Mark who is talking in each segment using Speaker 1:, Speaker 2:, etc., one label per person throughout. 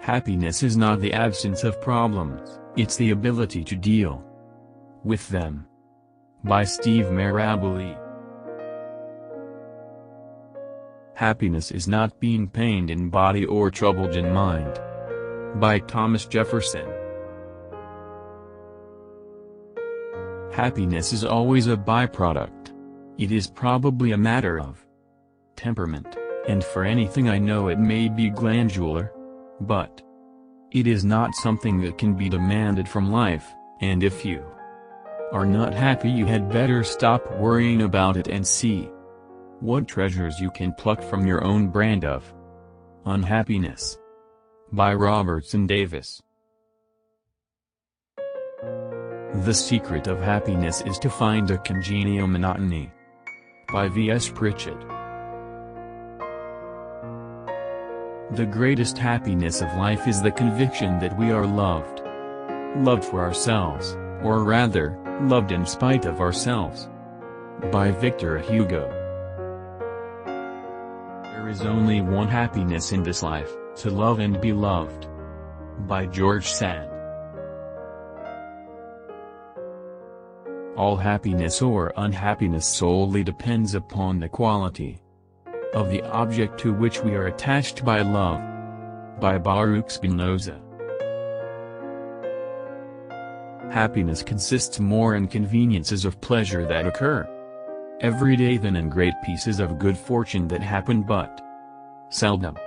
Speaker 1: Happiness is not the absence of problems, it's the ability to deal with them. By Steve Maraboli. Happiness is not being pained in body or troubled in mind. By Thomas Jefferson. Happiness is always a byproduct. It is probably a matter of temperament, and for anything I know it may be glandular. But it is not something that can be demanded from life, and if you are not happy you had better stop worrying about it and see what treasures you can pluck from your own brand of unhappiness. By Robertson Davis. The secret of happiness is to find a congenial monotony. By V.S. Pritchett. The greatest happiness of life is the conviction that we are loved. Loved for ourselves, or rather, loved in spite of ourselves. By Victor Hugo. There is only one happiness in this life, to love and be loved. By George Sand. All happiness or unhappiness solely depends upon the quality of the object to which we are attached by love. By Baruch Spinoza. Happiness consists more in conveniences of pleasure that occur every day than in great pieces of good fortune that happen but seldom.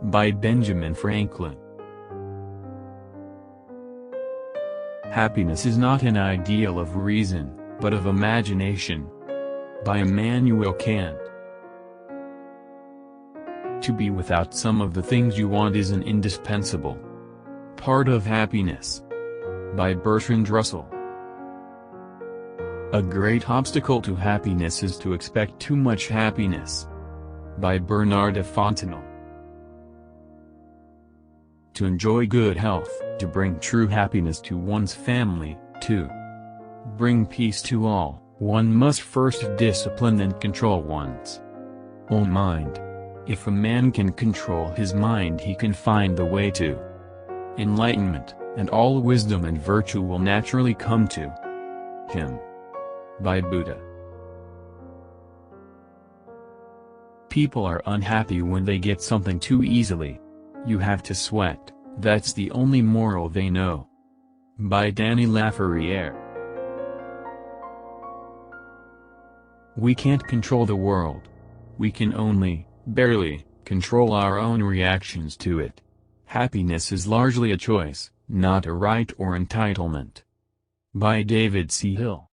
Speaker 1: By Benjamin Franklin. Happiness is not an ideal of reason, but of imagination. By Immanuel Kant. To be without some of the things you want is an indispensable part of happiness. By Bertrand Russell. A great obstacle to happiness is to expect too much happiness. By Bernard de Fontenelle. To enjoy good health, to bring true happiness to one's family, to bring peace to all, one must first discipline and control one's own mind. If a man can control his mind he can find the way to enlightenment, and all wisdom and virtue will naturally come to him. By Buddha. People are unhappy when they get something too easily. You have to sweat, that's the only moral they know. By Danny Laferriere. We can't control the world. We can only, barely, control our own reactions to it. Happiness is largely a choice, not a right or entitlement. By David C. Hill.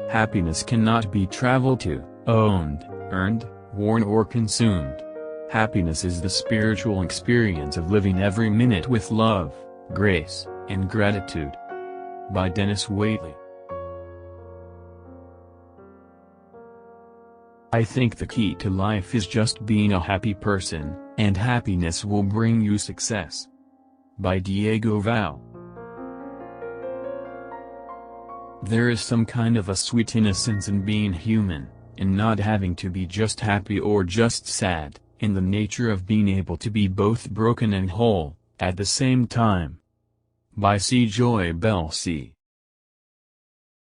Speaker 1: Happiness cannot be traveled to, owned, earned, worn or consumed. Happiness is the spiritual experience of living every minute with love, grace, and gratitude. By Dennis Waitley. I think the key to life is just being a happy person, and happiness will bring you success. By Diego Val. There is some kind of a sweet innocence in being human, in not having to be just happy or just sad, in the nature of being able to be both broken and whole, at the same time. By C. Joy Bell C.